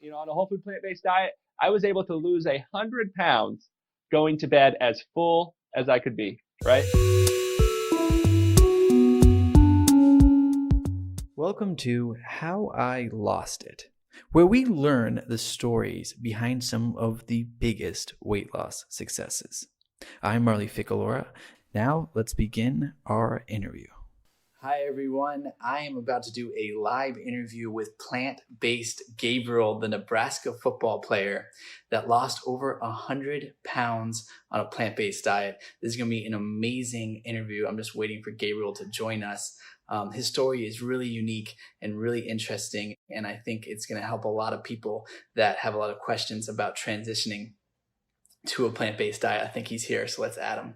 on a whole food plant-based diet, I was able to lose 100 pounds going to bed as full as I could be, right? Welcome to How I Lost It, where we learn the stories behind some of the biggest weight loss successes. I'm Marley Ficalora. Now let's begin our interview. Hi, everyone. I am about to do a live interview with plant-based Gabriel, the Nebraska football player that lost over 100 pounds on a plant-based diet. This is going to be an amazing interview. I'm just waiting for Gabriel to join us. His story is really unique and really interesting, and I think it's going to help a lot of people that have a lot of questions about transitioning to a plant-based diet. I think he's here, so let's add him.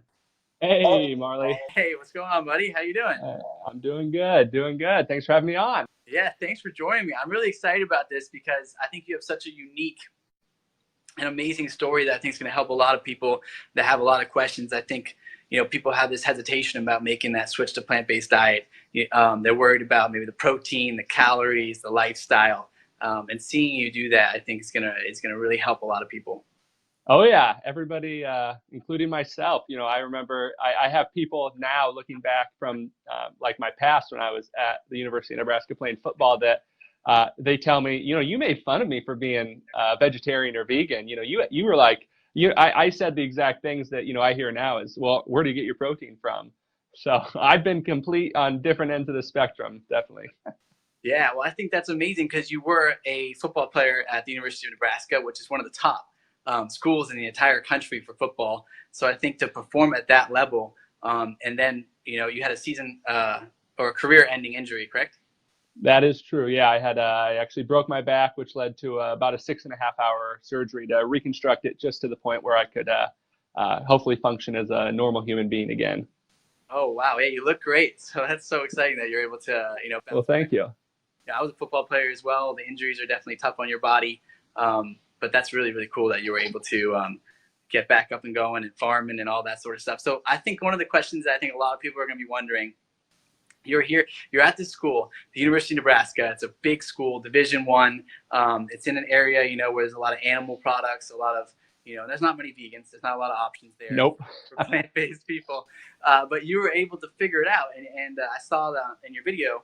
Hey, Marley. Hey, what's going on, buddy? How you doing? I'm doing good. Thanks for having me on. Yeah, thanks for joining me. I'm really excited about this because I think you have such a unique and amazing story that I think is going to help a lot of people that have a lot of questions. I think people have this hesitation about making that switch to plant-based diet. They're worried about maybe the protein, the calories, the lifestyle, and seeing you do that, I think is gonna really help a lot of people. Oh yeah, everybody, including myself. I remember I have people now looking back from like my past when I was at the University of Nebraska playing football that they tell me, you made fun of me for being vegetarian or vegan. You were like. I said the exact things that, I hear now is, well, where do you get your protein from? So I've been complete on different ends of the spectrum, definitely. Yeah, well, I think that's amazing because you were a football player at the University of Nebraska, which is one of the top schools in the entire country for football. So I think to perform at that level, and then, you had a season or a career-ending injury, correct? That is true. Yeah, I actually broke my back, which led to about a 6.5 hour surgery to reconstruct it just to the point where I could hopefully function as a normal human being again. Oh, wow. Yeah, you look great. So that's so exciting that you're able to, Well, thank you. Yeah, I was a football player as well. The injuries are definitely tough on your body. But that's really, really cool that you were able to get back up and going and farming and all that sort of stuff. So I think one of the questions that I think a lot of people are going to be wondering, you're at this school, the University of Nebraska. It's a big school, Division I. It's in an area, where there's a lot of animal products, a lot of, there's not many vegans. There's not a lot of options there. Nope. For plant-based people. But you were able to figure it out. And I saw that in your video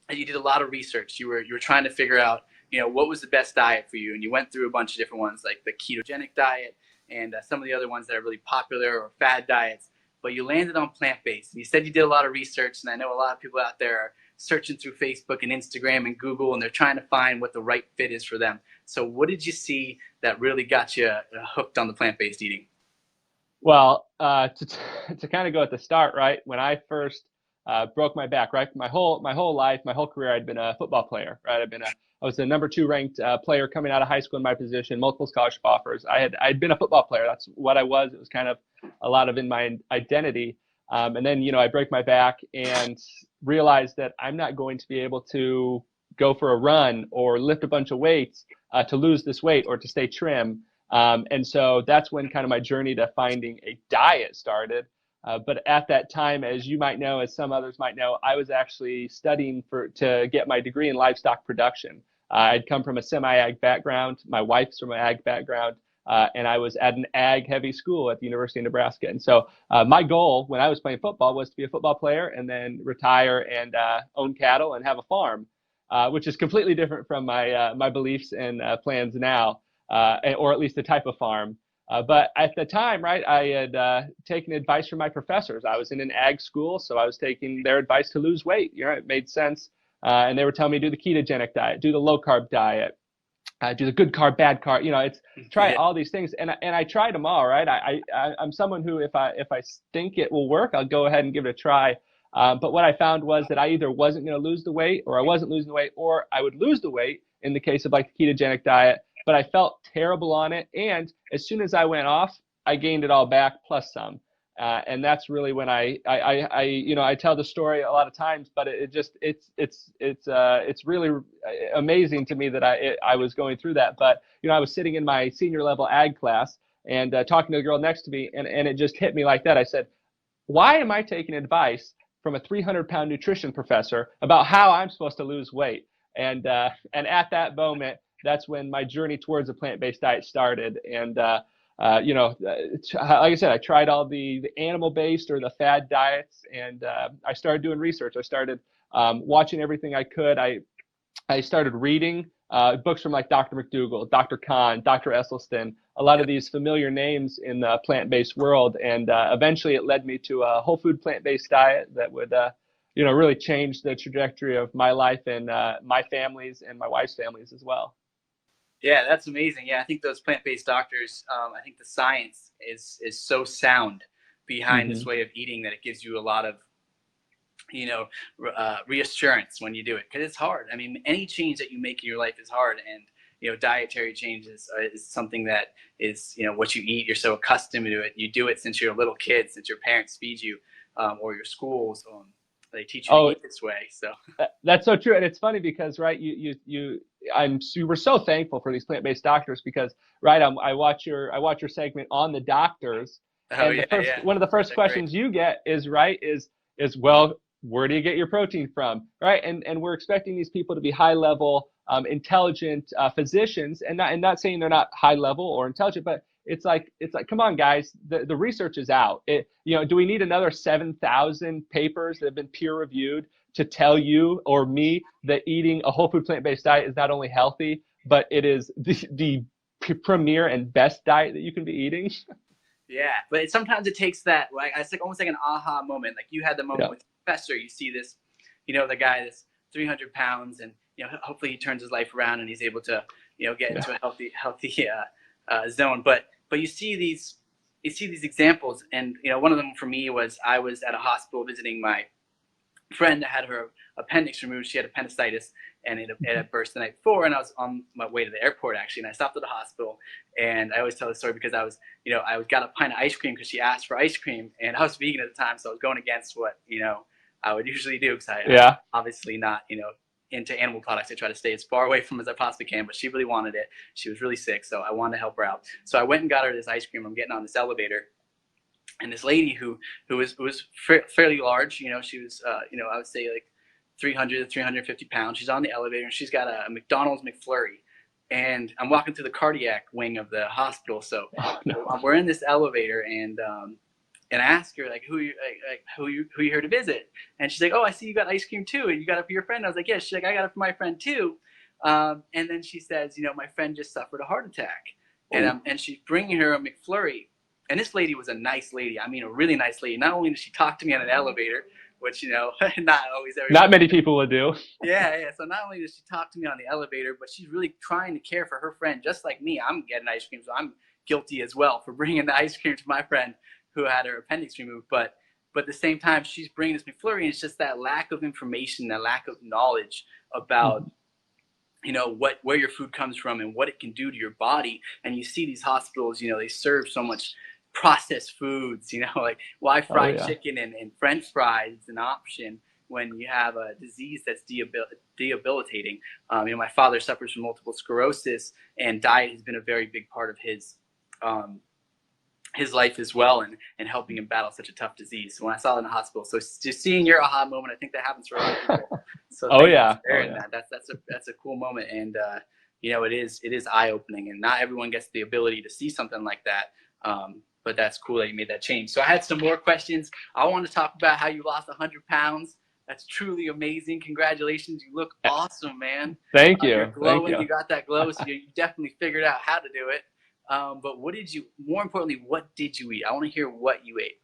that you did a lot of research. You were trying to figure out, what was the best diet for you. And you went through a bunch of different ones like the Ketogenic Diet and some of the other ones that are really popular or fad diets. But you landed on plant-based. And you said you did a lot of research, and I know a lot of people out there are searching through Facebook and Instagram and Google, and they're trying to find what the right fit is for them. So what did you see that really got you hooked on the plant-based eating? Well, to kind of go at the start, right? When I first broke my back, right? My whole life, my whole career, I'd been a football player, right? I was the number 2 ranked player coming out of high school in my position, multiple scholarship offers. I'd been a football player. That's what I was. It was kind of a lot of in my identity. And then, I break my back and realized that I'm not going to be able to go for a run or lift a bunch of weights to lose this weight or to stay trim. And so that's when kind of my journey to finding a diet started. But at that time, as you might know, as some others might know, I was actually studying to get my degree in livestock production. I'd come from a semi-ag background. My wife's from an ag background, and I was at an ag-heavy school at the University of Nebraska. And so my goal when I was playing football was to be a football player and then retire and own cattle and have a farm, which is completely different from my beliefs and plans now, or at least the type of farm. But at the time, right, I had taken advice from my professors. I was in an ag school, so I was taking their advice to lose weight. It made sense. And they were telling me do the ketogenic diet, do the low carb diet, do the good carb, bad carb. It's try all these things, and I tried them all. Right, I'm someone who if I think it will work, I'll go ahead and give it a try. But what I found was that I either wasn't going to lose the weight, or I wasn't losing the weight, or I would lose the weight in the case of like the ketogenic diet. But I felt terrible on it, and as soon as I went off, I gained it all back plus some. And that's really when I tell the story a lot of times, but it's really amazing to me that I was going through that. But I was sitting in my senior level ag class and talking to the girl next to me, and it just hit me like that. I said, why am I taking advice from a 300-pound nutrition professor about how I'm supposed to lose weight? And at that moment, that's when my journey towards a plant-based diet started. And like I said, I tried all the animal-based or the fad diets, and I started doing research. I started watching everything I could. I started reading books from like Dr. McDougall, Dr. Kahn, Dr. Esselstyn, a lot of these familiar names in the plant-based world. And eventually it led me to a whole food plant-based diet that would, really change the trajectory of my life and my family's and my wife's families as well. Yeah, that's amazing. Yeah, I think those plant-based doctors, I think the science is so sound behind this way of eating that it gives you a lot of, reassurance when you do it, because it's hard. I mean, any change that you make in your life is hard, and dietary changes is something that is what you eat. You're so accustomed to it. You do it since you're a little kid, since your parents feed you, or your schools. They teach you to eat this way. So that's so true, and it's funny because we're so thankful for these plant-based doctors because I watch your segment on the doctors, and one of the first questions you get is well, where do you get your protein from, right? And we're expecting these people to be high level, intelligent physicians, and not saying they're not high level or intelligent, but it's like, come on, guys, the research is out. Do we need another 7,000 papers that have been peer reviewed to tell you or me that eating a whole food plant-based diet is not only healthy, but it is the premier and best diet that you can be eating? Yeah, but sometimes it takes that, like, it's like almost like an aha moment. Like you had the moment with the professor. You see this, the guy that's 300 pounds, and hopefully he turns his life around and he's able to, get into a healthy zone. But you see these examples, and one of them for me was I was at a hospital visiting my friend that had her appendix removed. She had appendicitis, and it had burst the night before, and I was on my way to the airport actually, and I stopped at the hospital. And I always tell the story because I was got a pint of ice cream because she asked for ice cream, and I was vegan at the time, so I was going against what I would usually do, because I'm obviously not into animal products. I try to stay as far away from as I possibly can, but she really wanted it. She was really sick, so I wanted to help her out. So I went and got her this ice cream. I'm getting on this elevator, and this lady who was fairly large, she was I would say like 300 to 350 pounds. She's on the elevator, and she's got a McDonald's McFlurry. And I'm walking through the cardiac wing of the hospital. So we're in this elevator, and I ask her, like, who you here to visit? And she's like, oh, I see you got ice cream too, and you got it for your friend. I was like, yeah. She's like, I got it for my friend too. And then she says, my friend just suffered a heart attack, and she's bringing her a McFlurry. And this lady was a nice lady. I mean, a really nice lady. Not only did she talk to me on an elevator, which not always not many people would do. Yeah. So not only does she talk to me on the elevator, but she's really trying to care for her friend, just like me. I'm getting ice cream, so I'm guilty as well for bringing the ice cream to my friend who had her appendix removed. But at the same time, she's bringing this McFlurry, and it's just that lack of information, that lack of knowledge about where your food comes from and what it can do to your body. And you see these hospitals, they serve so much processed foods, like why fried chicken and French fries is an option when you have a disease that's debilitating. My father suffers from multiple sclerosis, and diet has been a very big part of his life as well, and helping him battle such a tough disease. So when I saw it in the hospital, so just seeing your aha moment, I think that happens for a lot of people. So that's a cool moment, and it is eye-opening, and not everyone gets the ability to see something like that. But that's cool that you made that change. So I had some more questions. I want to talk about how you lost 100 pounds. That's truly amazing. Congratulations. You look awesome, man. Thank you. You're glowing. Thank you. You got that glow, so you definitely figured out how to do it. But more importantly, what did you eat? I want to hear what you ate.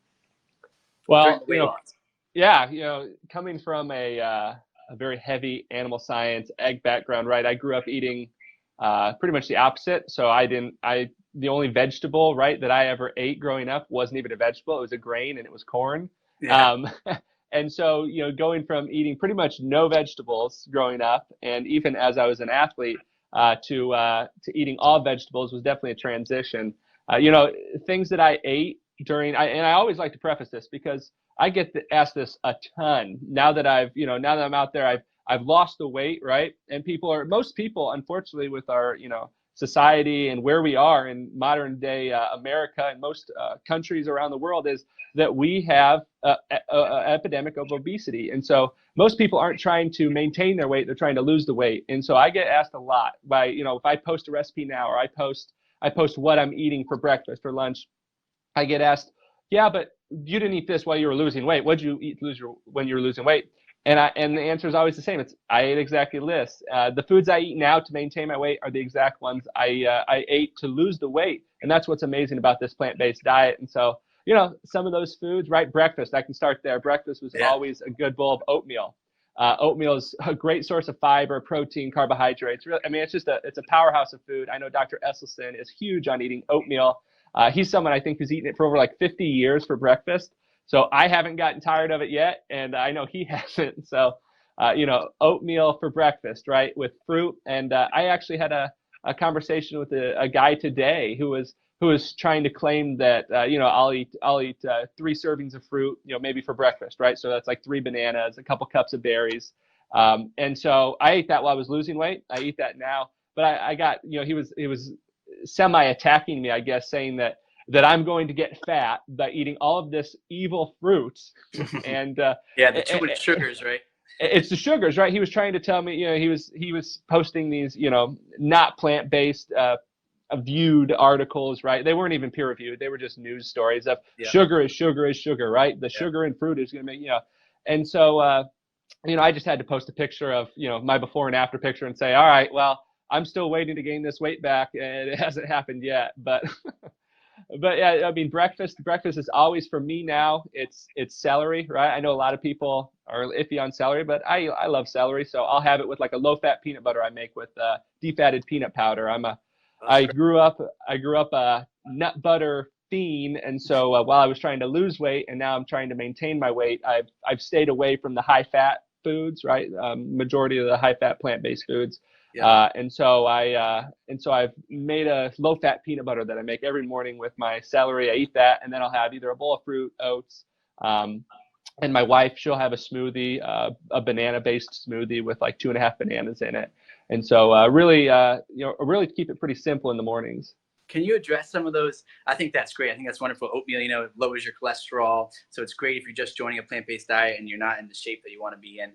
Well, coming from a very heavy animal science, egg background, right? I grew up eating pretty much the opposite. So the only vegetable, right, that I ever ate growing up wasn't even a vegetable. It was a grain, and it was corn. Yeah. And so, going from eating pretty much no vegetables growing up, and even as I was an athlete, to eating all vegetables was definitely a transition. Things that I ate and I always like to preface this because I get asked this a ton now that now that I'm out there, I've lost the weight, right? And most people, unfortunately, with our, society and where we are in modern day America and most countries around the world is that we have an epidemic of obesity. And so most people aren't trying to maintain their weight, they're trying to lose the weight. And so I get asked a lot by, if I post a recipe now, or I post what I'm eating for breakfast or lunch, I get asked, yeah, but you didn't eat this while you were losing weight. What did you eat when you were losing weight? And the answer is always the same. I ate exactly this. The foods I eat now to maintain my weight are the exact ones I ate to lose the weight. And that's what's amazing about this plant-based diet. And so, some of those foods, right? Breakfast, I can start there. Breakfast was always a good bowl of oatmeal. Oatmeal is a great source of fiber, protein, carbohydrates. Really, it's a powerhouse of food. I know Dr. Esselstyn is huge on eating oatmeal. He's someone I think who's eaten it for over like 50 years for breakfast. So I haven't gotten tired of it yet, and I know he hasn't. So, oatmeal for breakfast, right, with fruit. And I actually had a conversation with a guy today who was trying to claim that I'll eat 3 servings of fruit, maybe for breakfast, right? So that's like 3 bananas, a couple cups of berries. And so I ate that while I was losing weight. I eat that now, but I got he was semi-attacking me, I guess, saying that I'm going to get fat by eating all of this evil fruit. And the too much sugars, right? It's the sugars, right? He was trying to tell me, he was posting these, not plant-based viewed articles, right? They weren't even peer reviewed. They were just news stories of sugar is sugar is sugar, right? The sugar in fruit is going to make, And so, I just had to post a picture of, my before and after picture and say, all right, well, I'm still waiting to gain this weight back, and it hasn't happened yet. But yeah, breakfast is always, for me now, it's celery, right? I know a lot of people are iffy on celery, but I love celery, so I'll have it with like a low-fat peanut butter I make with defatted peanut powder. I grew up a nut butter fiend, and so while I was trying to lose weight and now I'm trying to maintain my weight, I've stayed away from the high-fat foods, right? Majority of the high-fat plant-based foods. Yeah. And so I've made a low-fat peanut butter that I make every morning with my celery. I eat that, and then I'll have either a bowl of fruit, oats, and my wife, she'll have a smoothie, a banana-based smoothie with like 2.5 bananas in it. And so really keep it pretty simple in the mornings. Can you address some of those? I think that's great. I think that's wonderful. Oatmeal, it lowers your cholesterol. So it's great if you're just joining a plant-based diet and you're not in the shape that you want to be in,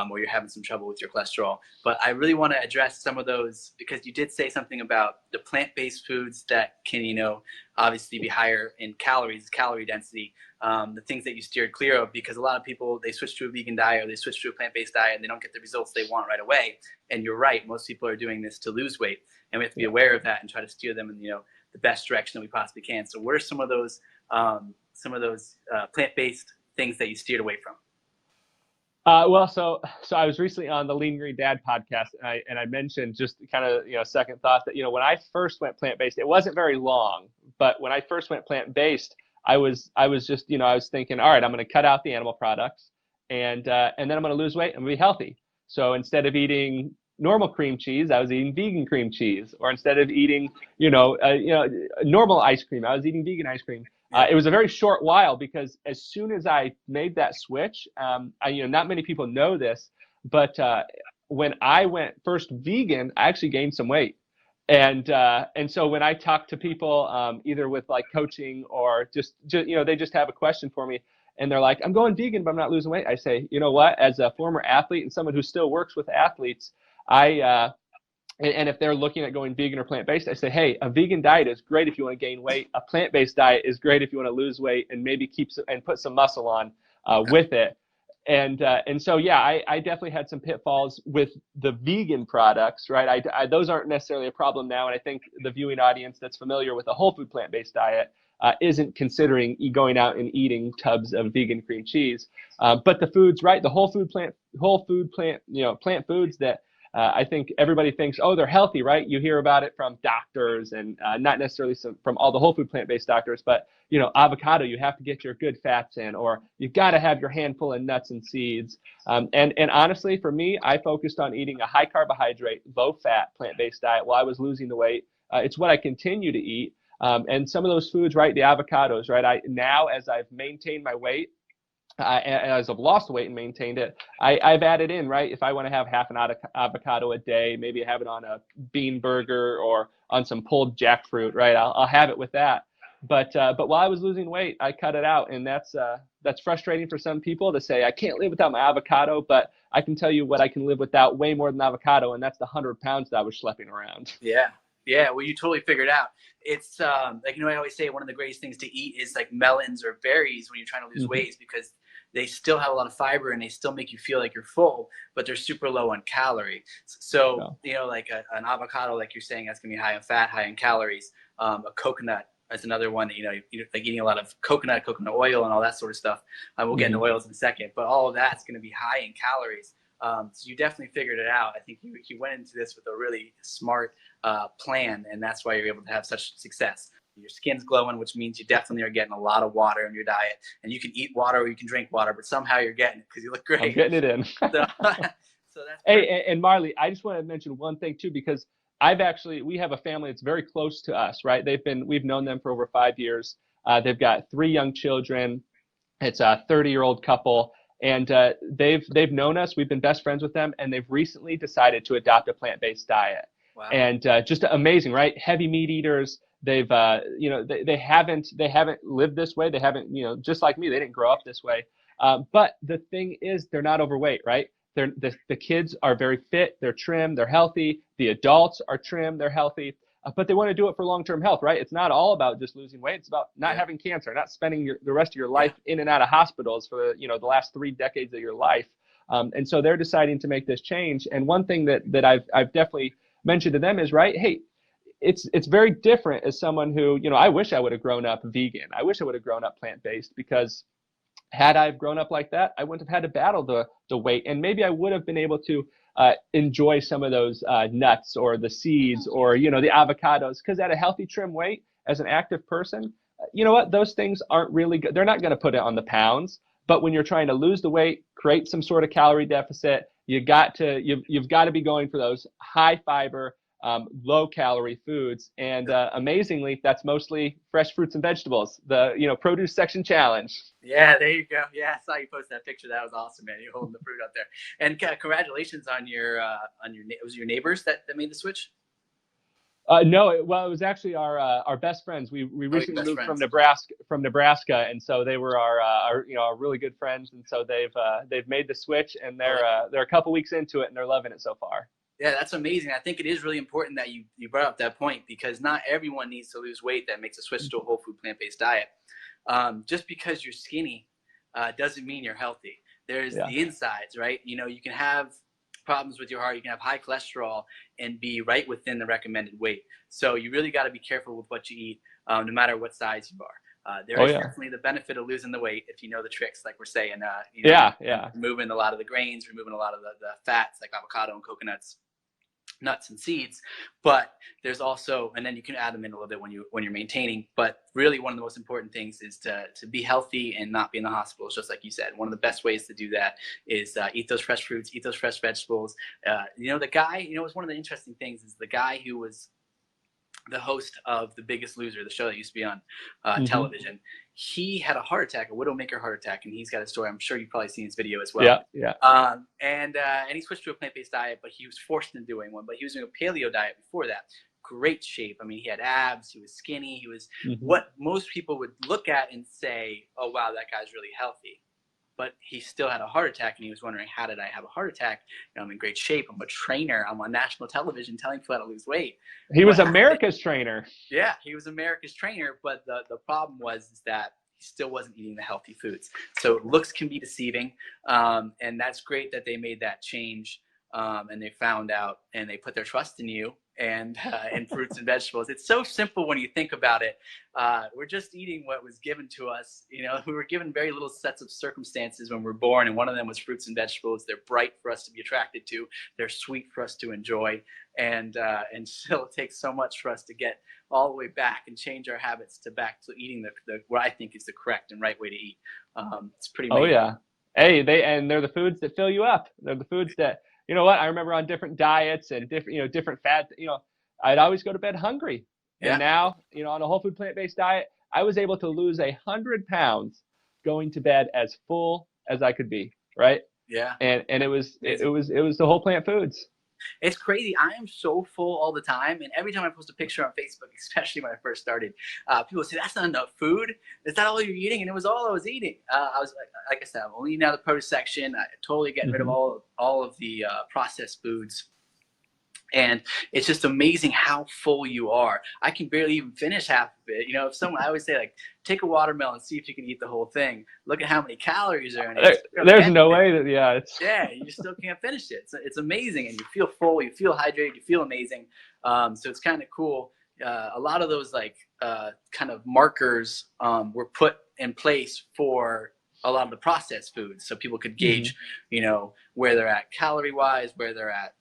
or you're having some trouble with your cholesterol. But I really want to address some of those, because you did say something about the plant-based foods that can, obviously be higher in calorie density, the things that you steered clear of, because a lot of people, they switch to a vegan diet or they switch to a plant-based diet and they don't get the results they want right away. And you're right, most people are doing this to lose weight, and we have to be aware of that and try to steer them in the best direction that we possibly can. So what are some of those plant-based things that you steered away from? So I was recently on the Lean Green Dad podcast, and I mentioned just kind of second thought that when I first went plant-based, it wasn't very long, but when I first went plant-based, I was just I was thinking, all right, I'm going to cut out the animal products, and then I'm going to lose weight and be healthy. So instead of eating normal cream cheese, I was eating vegan cream cheese, or instead of eating normal ice cream, I was eating vegan ice cream. It was a very short while, because as soon as I made that switch, not many people know this, but when I went first vegan, I actually gained some weight. And so when I talk to people, either with like coaching or just they just have a question for me, and they're like, I'm going vegan, but I'm not losing weight. I say, you know what? As a former athlete and someone who still works with athletes, and if they're looking at going vegan or plant-based, I say, hey, a vegan diet is great if you want to gain weight. A plant-based diet is great if you want to lose weight and maybe put some muscle on with it. And so, yeah, I definitely had some pitfalls with the vegan products, right? Those aren't necessarily a problem now. And I think the viewing audience that's familiar with a whole food plant-based diet isn't considering going out and eating tubs of vegan cream cheese. But the foods, right? The whole food plant, plant foods that I think everybody thinks, oh, they're healthy, right? You hear about it from doctors, and not necessarily from all the whole food plant-based doctors, but avocado, you have to get your good fats in, or you've got to have your handful of nuts and seeds. And honestly, for me, I focused on eating a high carbohydrate, low fat plant-based diet while I was losing the weight. It's what I continue to eat. And some of those foods, right? The avocados, right? Now, as I've maintained my weight, as I've lost weight and maintained it, I've added in, right? If I want to have half an avocado a day, maybe have it on a bean burger or on some pulled jackfruit, right? I'll have it with that. But while I was losing weight, I cut it out, and that's frustrating for some people to say I can't live without my avocado. But I can tell you what I can live without way more than avocado, and that's the 100 pounds that I was schlepping around. Yeah. Yeah, well, you totally figured out. It's like, I always say one of the greatest things to eat is like melons or berries when you're trying to lose weight, because they still have a lot of fiber and they still make you feel like you're full, but they're super low on calories. So, like an avocado, like you're saying, that's going to be high in fat, high in calories. A coconut is another one that, like eating a lot of coconut oil and all that sort of stuff. We'll get into oils in a second, but all of that's going to be high in calories. So you definitely figured it out. I think you went into this with a really smart plan, and that's why you're able to have such success. Your skin's glowing, which means you definitely are getting a lot of water in your diet. And you can eat water or you can drink water, but somehow you're getting it because you look great. I'm getting it in. So that's hey, and Marley, I just want to mention one thing too, because we have a family that's very close to us, right? We've known them for over 5 years. They've got 3 young children. It's a 30-year-old couple. And they've known us. We've been best friends with them, and they've recently decided to adopt a plant-based diet. Wow. And just amazing, right? Heavy meat eaters. They've they haven't lived this way. They haven't, just like me, they didn't grow up this way. But the thing is, they're not overweight, right? The kids are very fit. They're trim. They're healthy. The adults are trim. They're healthy. But they want to do it for long-term health, right? It's not all about just losing weight. It's about not having cancer, not spending the rest of your life in and out of hospitals for the last 3 decades of your life. And so they're deciding to make this change. And one thing that I've definitely mentioned to them is, right, hey, it's very different as someone who, I wish I would have grown up vegan. I wish I would have grown up plant-based, because had I grown up like that, I wouldn't have had to battle the weight, and maybe I would have been able to enjoy some of those nuts or the seeds or the avocados, because at a healthy, trim weight, as an active person, you know what? Those things aren't really good. They're not going to put it on the pounds. But when you're trying to lose the weight, create some sort of calorie deficit, you've got to be going for those high fiber, low calorie foods. And amazingly, that's mostly fresh fruits and vegetables. The produce section challenge. Yeah, there you go. Yeah, I saw you post that picture. That was awesome, man. You're holding the fruit out there. And congratulations on your it was your neighbors that made the switch? No, it was actually our best friends. We recently moved from Nebraska, and so they were our really good friends, and so they've made the switch, and they're a couple weeks into it, and they're loving it so far. Yeah, that's amazing. I think it is really important that you brought up that point, because not everyone needs to lose weight that makes a switch to a whole food plant-based diet. Just because you're skinny doesn't mean you're healthy. There's the insides, right? You can have problems with your heart, you can have high cholesterol and be right within the recommended weight. So you really got to be careful with what you eat, no matter what size you are. There is definitely the benefit of losing the weight if you know the tricks, like we're saying. Removing a lot of the grains, removing a lot of the fats, like avocado and coconuts, nuts and seeds. But there's also, and then you can add them in a little bit when you're maintaining. But really, one of the most important things is to be healthy and not be in the hospitals, just like you said. One of the best ways to do that is eat those fresh fruits, eat those fresh vegetables. The guy, it's one of the interesting things is the guy who was the host of The Biggest Loser, the show that used to be on television. He had a heart attack, a widowmaker heart attack, and he's got a story. I'm sure you've probably seen his video as well. Yeah. And he switched to a plant-based diet, but he was forced into doing one. But he was doing a paleo diet before that. Great shape. I mean, he had abs. He was skinny. He was what most people would look at and say, "Oh, wow, that guy's really healthy." But he still had a heart attack, and he was wondering, how did I have a heart attack? I'm in great shape. I'm a trainer. I'm on national television telling people how to lose weight. He was America's trainer. Yeah, he was America's trainer. But the problem was that he still wasn't eating the healthy foods. So looks can be deceiving, and that's great that they made that change, and they found out, and they put their trust in you and in fruits and vegetables. It's so simple when you think about it. We're just eating what was given to us. We were given very little sets of circumstances when we were born, and one of them was fruits and vegetables. They're bright for us to be attracted to. They're sweet for us to enjoy, and still it takes so much for us to get all the way back and change our habits back to eating the what I think is the correct and right way to eat. It's pretty amazing. Oh yeah. Hey, they're the foods that fill you up. They're the foods that, I remember on different diets and different fat, I'd always go to bed hungry. Yeah. And now, on a whole food plant-based diet, I was able to lose 100 pounds going to bed as full as I could be, right? Yeah. And it was the whole plant foods. It's crazy. I am so full all the time, and every time I post a picture on Facebook, especially when I first started, people say, "That's not enough food. Is that all you're eating?" And it was all I was eating. I was like I said, I'm only eating out of the produce section. I totally getting rid of all of the processed foods. And it's just amazing how full you are. I can barely even finish half of it. You know, if someone, I always say, like, take a watermelon, see if you can eat the whole thing. Look at how many calories are in it. There's no way that, yeah, you just still can't finish it. It's amazing, and you feel full, you feel hydrated, you feel amazing. So it's kind of cool. A lot of those kind of markers were put in place for a lot of the processed foods, so people could gauge, you know, where they're at calorie-wise, where they're at.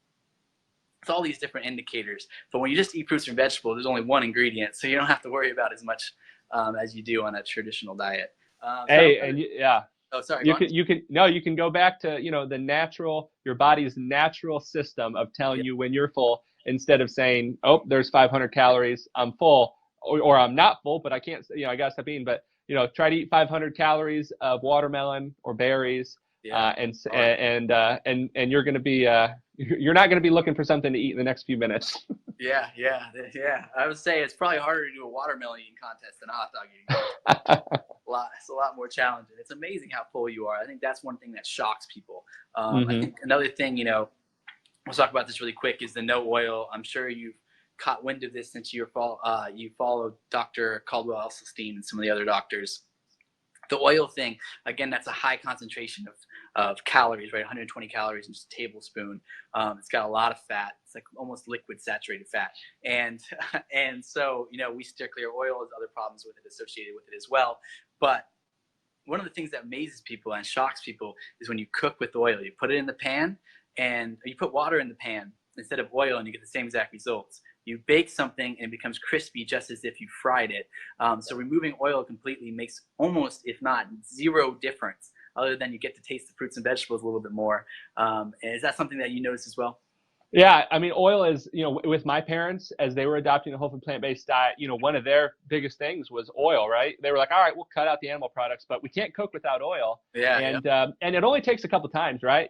It's all these different indicators. But when you just eat fruits and vegetables, there's only one ingredient, so you don't have to worry about as much as you do on a traditional diet. Oh, sorry. You can go back to, you know, your body's natural system of telling you when you're full, instead of saying, oh, there's 500 calories, I'm full, or I'm not full, but I can't, you know, I gotta stop eating. But, you know, try to eat 500 calories of watermelon or berries. And you're going to be you're not going to be looking for something to eat in the next few minutes. Yeah. I would say it's probably harder to do a watermelon eating contest than a hot dog eating. It's a lot more challenging. It's amazing how full you are. I think that's one thing that shocks people. I think another thing, you know, we'll talk about this really quick, is the no oil. I'm sure you've caught wind of this since you followed Dr. Caldwell Esselstyn and some of the other doctors. The oil thing, again, that's a high concentration of calories, right? 120 calories in just a tablespoon. It's got a lot of fat. It's like almost liquid saturated fat. And so, you know, we steer clear. Oil has other problems with it associated with it as well. But one of the things that amazes people and shocks people is when you cook with oil. You put it in the pan, and you put water in the pan instead of oil, and you get the same exact results. You bake something and it becomes crispy just as if you fried it. So removing oil completely makes almost, if not zero difference, other than you get to taste the fruits and vegetables a little bit more. Is that something that you notice as well? Yeah, I mean, oil is, you know, with my parents, as they were adopting a whole food plant-based diet, you know, one of their biggest things was oil, right? They were like, all right, we'll cut out the animal products, but we can't cook without oil. And it only takes a couple times, right?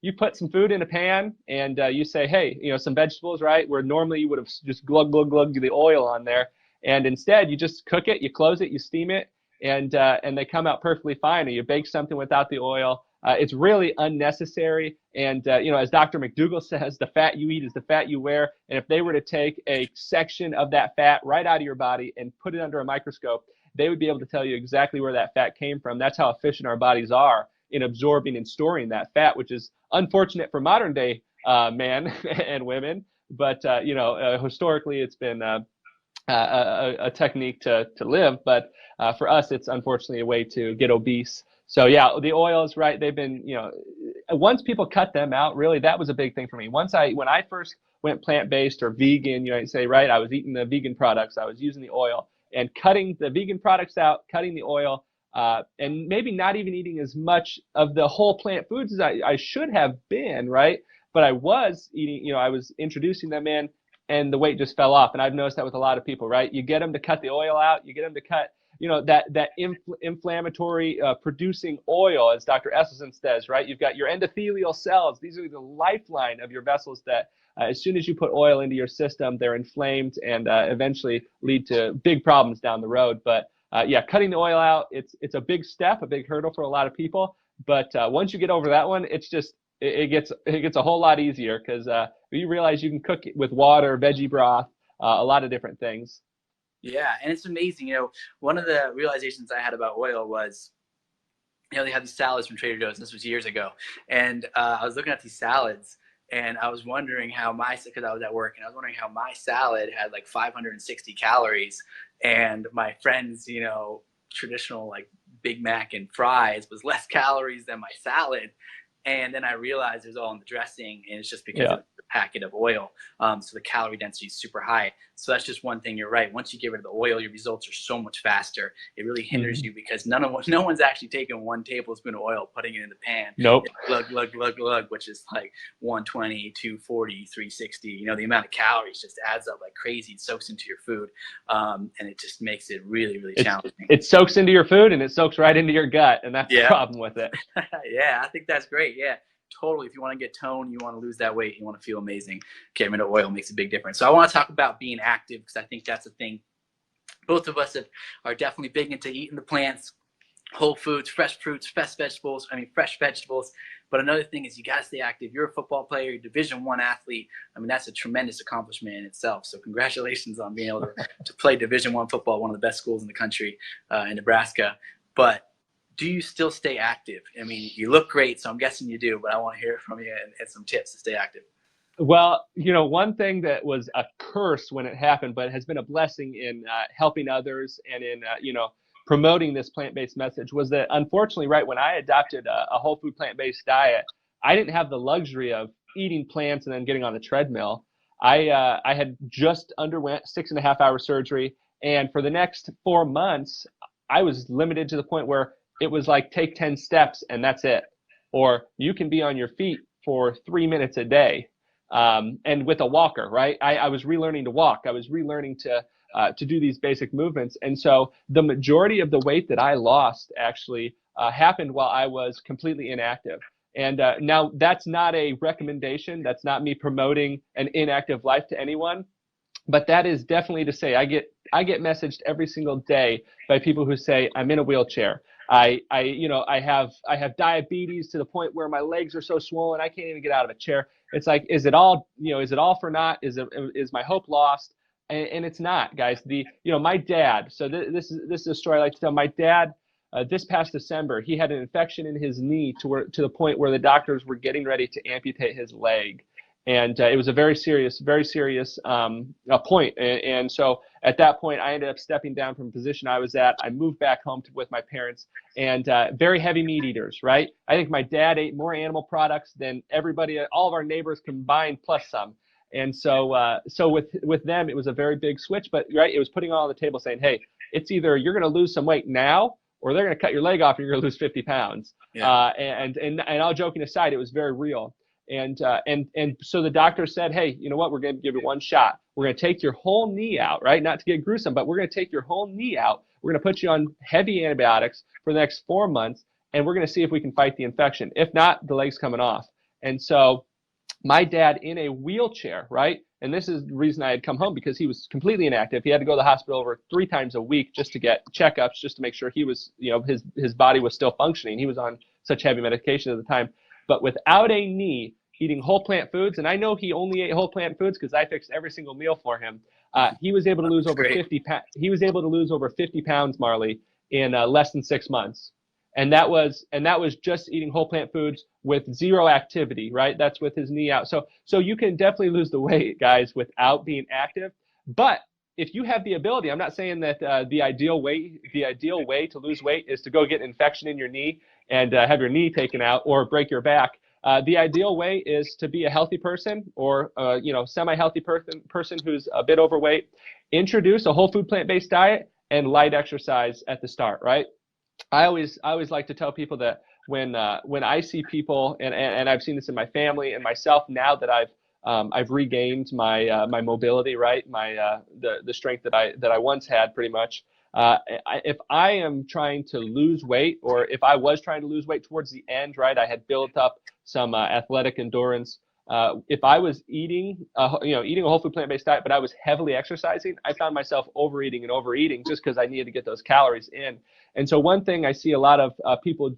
You put some food in a pan, and you say, hey, you know, some vegetables, right? Where normally you would have just glug the oil on there. And instead, you just cook it, you close it, you steam it, and they come out perfectly fine. And you bake something without the oil. It's really unnecessary. And, you know, as Dr. McDougall says, the fat you eat is the fat you wear. And if they were to take a section of that fat right out of your body and put it under a microscope, they would be able to tell you exactly where that fat came from. That's how efficient our bodies are in absorbing and storing that fat, which is unfortunate for modern day men and women. But, you know, historically, it's been a technique to live. But for us, it's unfortunately a way to get obese. So yeah, the oils, right? They've been, you know, once people cut them out, really, that was a big thing for me. When I first went plant-based or vegan, you know, say, right, I was eating the vegan products, I was using the oil, and cutting the vegan products out, cutting the oil, and maybe not even eating as much of the whole plant foods as I should have been, right? But I was eating, you know, I was introducing them in, and the weight just fell off. And I've noticed that with a lot of people, right? You get them to cut the oil out, you get them to cut, you know, that inflammatory producing oil, as Dr. Esselstyn says, right? You've got your endothelial cells. These are the lifeline of your vessels that as soon as you put oil into your system, they're inflamed and eventually lead to big problems down the road. But yeah, cutting the oil out, it's a big step, a big hurdle for a lot of people. But once you get over that one, it's just, it gets a whole lot easier, because you realize you can cook it with water, veggie broth, a lot of different things. Yeah, and it's amazing. You know, one of the realizations I had about oil was, you know, they had these salads from Trader Joe's. This was years ago, and I was looking at these salads, and I was wondering how because I was at work, and I was wondering how my salad had like 560 calories, and my friend's, you know, traditional like Big Mac and fries was less calories than my salad. And then I realized it was all in the dressing, and it's just because of the packet of oil. So the calorie density is super high. So that's just one thing. You're right. Once you get rid of the oil, your results are so much faster. It really hinders you because no one's actually taking 1 tablespoon of oil, putting it in the pan. Nope. Glug, glug, glug, glug, which is like 120, 240, 360. The amount of calories just adds up like crazy. It soaks into your food. And it just makes it really, really challenging. It soaks into your food and it soaks right into your gut. And that's the problem with it. Yeah, I think that's great. Yeah, totally. If you want to get toned, you want to lose that weight, you want to feel amazing, getting rid of oil makes a big difference. So I want to talk about being active because I think that's a thing. Both of us are definitely big into eating the plants, whole foods, fresh fruits, fresh vegetables. But another thing is you got to stay active. You're a football player, you're a Division I athlete. I mean, that's a tremendous accomplishment in itself. So congratulations on being able to play Division I football, one of the best schools in the country in Nebraska. But do you still stay active? I mean, you look great, so I'm guessing you do, but I want to hear from you and some tips to stay active. Well, one thing that was a curse when it happened, but has been a blessing in helping others and in, promoting this plant-based message was that unfortunately, right, when I adopted a whole food plant-based diet, I didn't have the luxury of eating plants and then getting on the treadmill. I had just underwent 6.5-hour surgery. And for the next 4 months, I was limited to the point where it was like, take 10 steps and that's it. Or you can be on your feet for 3 minutes a day. And with a walker, right? I was relearning to walk. I was relearning to do these basic movements. And so the majority of the weight that I lost actually happened while I was completely inactive. And now that's not a recommendation. That's not me promoting an inactive life to anyone. But that is definitely to say I get messaged every single day by people who say, I'm in a wheelchair. I have diabetes to the point where my legs are so swollen I can't even get out of a chair. It's like, is it all for naught? Is my hope lost? And it's not, guys. My dad. So this is a story I like to tell. My dad, this past December, he had an infection in his knee to the point where the doctors were getting ready to amputate his leg. And it was a very serious point. And so at that point, I ended up stepping down from the position I was at. I moved back home with my parents, and very heavy meat eaters, right? I think my dad ate more animal products than everybody, all of our neighbors combined, plus some. And so with them, it was a very big switch. But right, it was putting all on the table saying, hey, it's either you're going to lose some weight now, or they're going to cut your leg off and you're going to lose 50 pounds. Yeah. And all joking aside, it was very real. And so the doctor said, hey, you know what? We're going to give you one shot. We're going to take your whole knee out, right? Not to get gruesome, but we're going to take your whole knee out. We're going to put you on heavy antibiotics for the next 4 months, and we're going to see if we can fight the infection. If not, the leg's coming off. And so my dad in a wheelchair, right? And this is the reason I had come home, because he was completely inactive. He had to go to the hospital over 3 times a week just to get checkups, just to make sure he was, his body was still functioning. He was on such heavy medication at the time. But without a knee, eating whole plant foods, and I know he only ate whole plant foods because I fixed every single meal for him. He was able to lose over 50. He was able to lose over 50 pounds, Marley, in less than 6 months, and that was just eating whole plant foods with zero activity, right? That's with his knee out. So you can definitely lose the weight, guys, without being active. But if you have the ability, I'm not saying that the ideal way to lose weight is to go get an infection in your knee and have your knee taken out or break your back. The ideal way is to be a healthy person or semi-healthy person who's a bit overweight. Introduce a whole food plant-based diet and light exercise at the start, right? I always like to tell people that when I see people, and I've seen this in my family and myself now that I've regained my mobility, right? The strength that I once had, pretty much. If I am trying to lose weight, or if I was trying to lose weight towards the end, right, I had built up some athletic endurance. If I was eating a whole food plant-based diet, but I was heavily exercising, I found myself overeating just because I needed to get those calories in. And so one thing I see a lot of people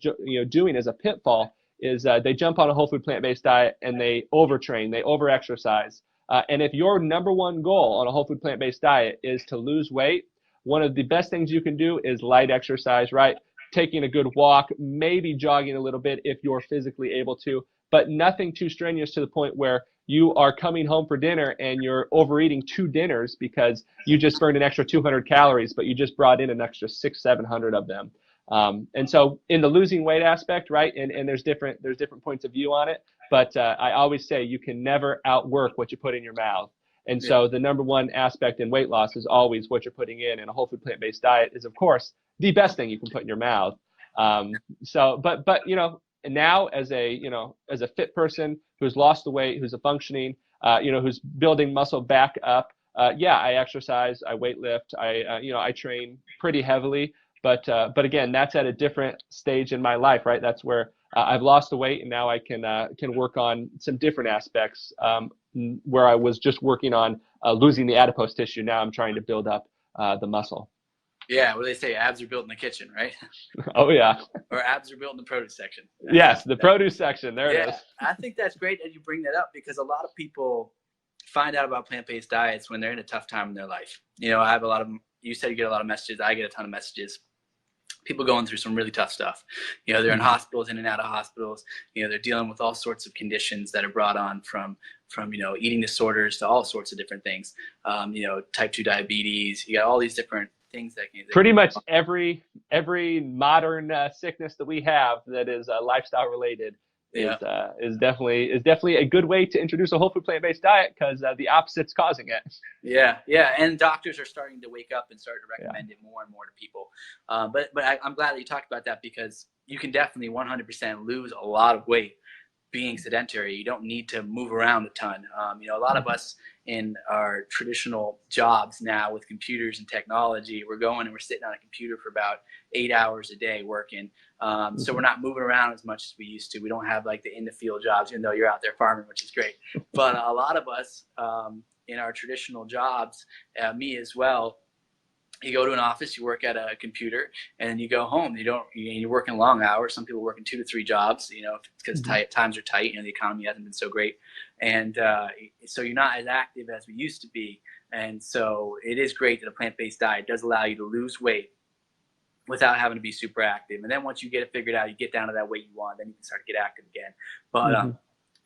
doing as a pitfall is they jump on a whole food plant-based diet and they overtrain, they over-exercise. And if your number one goal on a whole food plant-based diet is to lose weight, one of the best things you can do is light exercise, right? Taking a good walk, maybe jogging a little bit if you're physically able to, but nothing too strenuous to the point where you are coming home for dinner and you're overeating 2 dinners because you just burned an extra 200 calories, but you just brought in an extra 600-700 of them. And so in the losing weight aspect, right, and there's different points of view on it, but I always say you can never outwork what you put in your mouth. And so the number one aspect in weight loss is always what you're putting in, and a whole food plant-based diet is, of course, the best thing you can put in your mouth. But you know, now as a fit person who's lost the weight, who's a functioning, who's building muscle back up, I exercise, I weight lift, I train pretty heavily. But again, that's at a different stage in my life, right? That's where I've lost the weight, and now I can work on some different aspects where I was just working on losing the adipose tissue. Now I'm trying to build up the muscle. Yeah, what do they say? Abs are built in the kitchen, right? Oh, yeah. Or abs are built in the produce section. Yes, the produce section. There it is. I think that's great that you bring that up, because a lot of people find out about plant-based diets when they're in a tough time in their life. You know, I have a lot of, you said you get a lot of messages. I get a ton of messages. People going through some really tough stuff. You know, they're in hospitals, in and out of hospitals. You know, they're dealing with all sorts of conditions that are brought on from eating disorders to all sorts of different things. Type 2 diabetes. You got all these different things that can. Pretty much every modern sickness that we have that is lifestyle related is definitely a good way to introduce a whole food plant-based diet, because the opposite's causing it. Yeah, and doctors are starting to wake up and start to recommend it more and more to people. But I'm glad that you talked about that, because you can definitely 100% lose a lot of weight being sedentary. You don't need to move around a ton. A lot of us in our traditional jobs now with computers and technology, we're going and we're sitting on a computer for about 8 hours a day working. So we're not moving around as much as we used to. We don't have like the in the field jobs, even though you're out there farming, which is great. But a lot of us in our traditional jobs, me as well, you go to an office, you work at a computer, and you go home. You're working long hours. Some people working 2 to 3 jobs, because times are tight, the economy hasn't been so great. And so you're not as active as we used to be. And so it is great that a plant-based diet does allow you to lose weight without having to be super active. And then once you get it figured out, you get down to that weight you want, then you can start to get active again. But a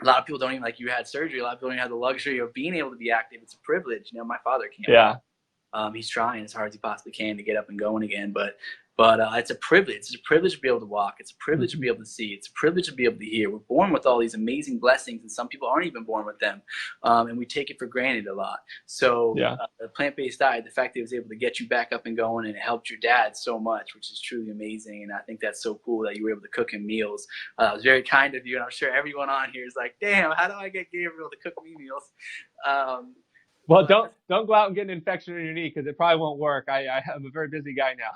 lot of people don't even, like you had surgery, a lot of people don't even have the luxury of being able to be active. It's a privilege. My father can't. Yeah. He's trying as hard as he possibly can to get up and going again, but it's a privilege. It's a privilege to be able to walk. It's a privilege to be able to see. It's a privilege to be able to hear. We're born with all these amazing blessings, and some people aren't even born with them, and we take it for granted a lot. So the plant-based diet, the fact that it was able to get you back up and going, and it helped your dad so much, which is truly amazing, and I think that's so cool that you were able to cook him meals. It was very kind of you, and I'm sure everyone on here is like, damn, how do I get Gabriel to cook me meals? Well, don't go out and get an infection in your knee, because it probably won't work. I'm a very busy guy now.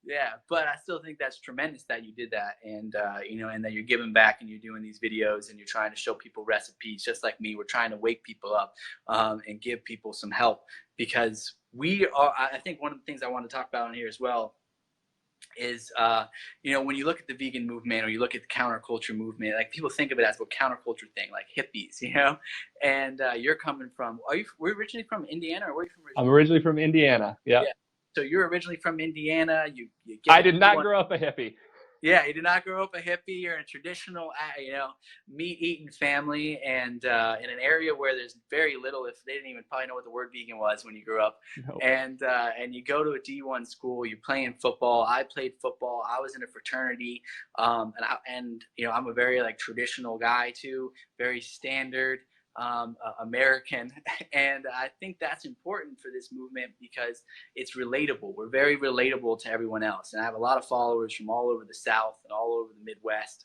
Yeah, but I still think that's tremendous that you did that, and and that you're giving back and you're doing these videos and you're trying to show people recipes, just like me. We're trying to wake people up and give people some help, because I think one of the things I want to talk about on here as well is when you look at the vegan movement, or you look at the counterculture movement, like people think of it as a counterculture thing, like hippies, and you're coming from, were you originally from Indiana, or where are you from originally? I'm originally from Indiana. Yeah. So you're originally from Indiana. I did not grow up a hippie. Yeah, you did not grow up a hippie. You're in a traditional, meat-eating family, and in an area where there's very little, if they didn't even probably know what the word vegan was when you grew up. No. And you go to a D1 school. You're playing football. I played football. I was in a fraternity, and I'm a very traditional guy too, very standard. American, and I think that's important for this movement, because it's relatable. We're very relatable to everyone else, and I have a lot of followers from all over the South and all over the Midwest,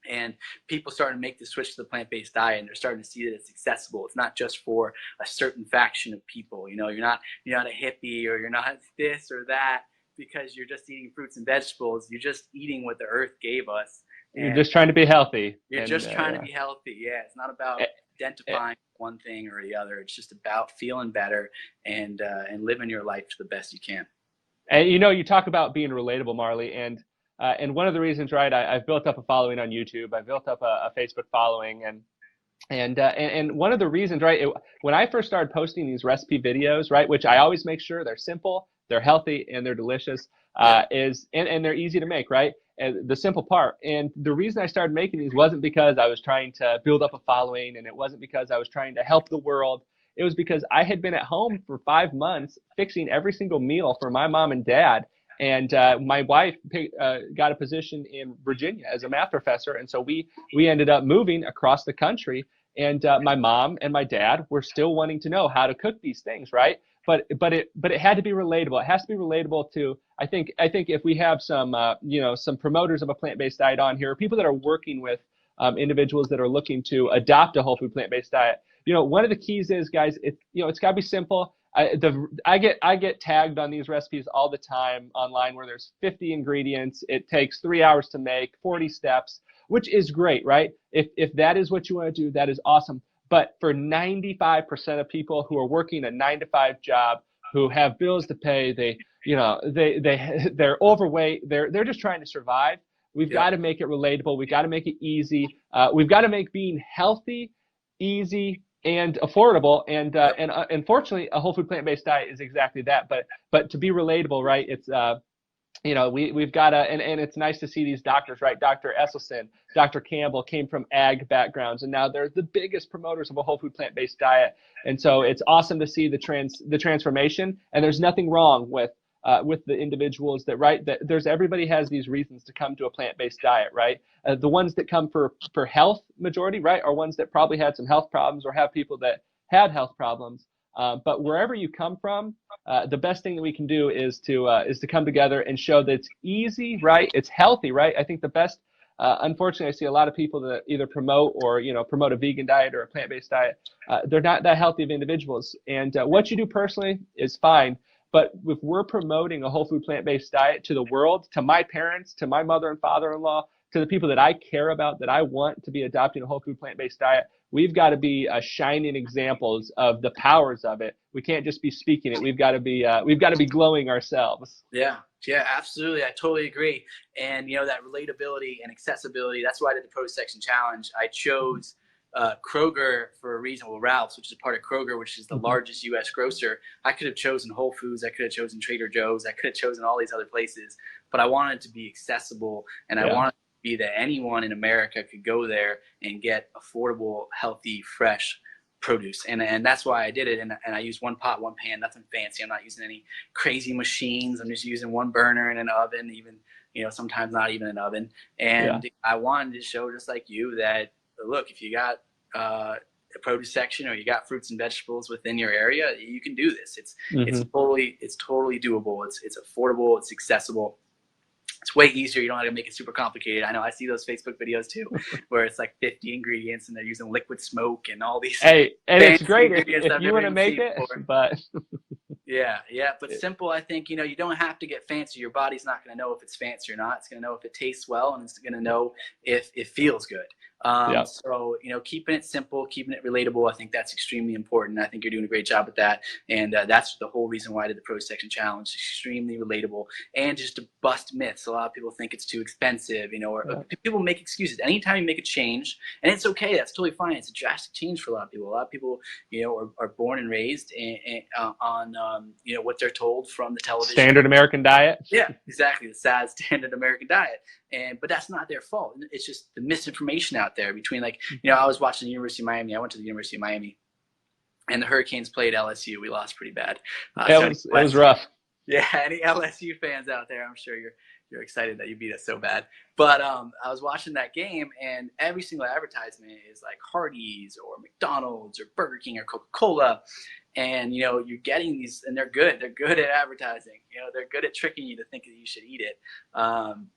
and people starting to make the switch to the plant-based diet, and they're starting to see that it's accessible. It's not just for a certain faction of people. You're not a hippie, or you're not this or that because you're just eating fruits and vegetables. You're just eating what the earth gave us. You're just trying to be healthy. You're just trying to be healthy. Yeah, it's not about identifying one thing or the other. It's just about feeling better and living your life to the best you can. And you talk about being relatable, Marley, and one of the reasons, right? I've built up a following on YouTube. I've built up a Facebook following, and one of the reasons, right? When I first started posting these recipe videos, right, which I always make sure they're simple, they're healthy, and they're delicious, and they're easy to make, right? And the simple part. And the reason I started making these wasn't because I was trying to build up a following, and it wasn't because I was trying to help the world. It was because I had been at home for 5 months fixing every single meal for my mom and dad. And my wife got a position in Virginia as a math professor. And so we ended up moving across the country. And my mom and my dad were still wanting to know how to cook these things, right? But it had to be relatable. It has to be relatable to, I think if we have some some promoters of a plant-based diet on here, people that are working with individuals that are looking to adopt a whole food plant-based diet, one of the keys is, guys, it's got to be simple. I get tagged on these recipes all the time online where there's 50 ingredients. It takes 3 hours to make, 40 steps, which is great, right? If that is what you want to do, that is awesome. But for 95% of people who are working a 9-to-5 job, who have bills to pay, they're overweight, they're just trying to survive. We've got to make it relatable. We've got to make it easy. We've got to make being healthy, easy, and affordable. And unfortunately, a whole food plant-based diet is exactly that. But to be relatable, right? It's we've got to, and it's nice to see these doctors, right? Dr. Esselstyn, Dr. Campbell came from ag backgrounds, and now they're the biggest promoters of a whole food plant-based diet. And so it's awesome to see the transformation. And there's nothing wrong with the individuals that everybody has these reasons to come to a plant-based diet, right? The ones that come for health majority, right, are ones that probably had some health problems or have people that had health problems. But wherever you come from, the best thing that we can do is to come together and show that it's easy, right? It's healthy, right? I think the best, unfortunately, I see a lot of people that either promote or promote a vegan diet or a plant-based diet. They're not that healthy of individuals, and what you do personally is fine. But if we're promoting a whole food plant-based diet to the world, to my parents, to my mother and father-in-law, to the people that I care about, that I want to be adopting a whole food plant-based diet, we've got to be shining examples of the powers of it. We can't just be speaking it. We've got to be glowing ourselves. Yeah, absolutely. I totally agree. And that relatability and accessibility. That's why I did the Pro Section Challenge. I chose Kroger for a reason. Well, Ralph's, which is part of Kroger, which is the largest U.S. grocer. I could have chosen Whole Foods. I could have chosen Trader Joe's. I could have chosen all these other places. But I wanted it to be accessible, and I wanted be that anyone in America could go there and get affordable, healthy, fresh produce. And that's why I did it. And I used one pot, one pan, nothing fancy. I'm not using any crazy machines. I'm just using one burner and an oven, even, sometimes not even an oven. And I wanted to show, just like you, that, look, if you got a produce section or you got fruits and vegetables within your area, you can do this. It's totally doable. It's affordable. It's accessible. It's way easier. You don't have to make it super complicated. I know I see those Facebook videos too, where it's like 50 ingredients and they're using liquid smoke and all these. Hey, and it's great if you want to make it, but yeah. But simple, I think, you don't have to get fancy. Your body's not going to know if it's fancy or not. It's going to know if it tastes well, and it's going to know if it feels good. So, keeping it simple, keeping it relatable, I think that's extremely important. I think you're doing a great job with that. And that's the whole reason why I did the Pro Section Challenge. Extremely relatable, and just to bust myths. A lot of people think it's too expensive, or people make excuses. Anytime you make a change, and it's okay, that's totally fine. It's a drastic change for a lot of people. A lot of people, are born and raised on what they're told from the television. Standard American diet. Yeah, exactly. The sad standard American diet. But that's not their fault. It's just the misinformation out there between, like, I was watching the University of Miami. I went to the University of Miami, and the Hurricanes played LSU. We lost pretty bad. It was rough. Yeah, any LSU fans out there, I'm sure you're excited that you beat us so bad. But I was watching that game, and every single advertisement is like Hardee's or McDonald's or Burger King or Coca-Cola. And, you're getting these, and they're good. They're good at advertising. They're good at tricking you to think that you should eat it.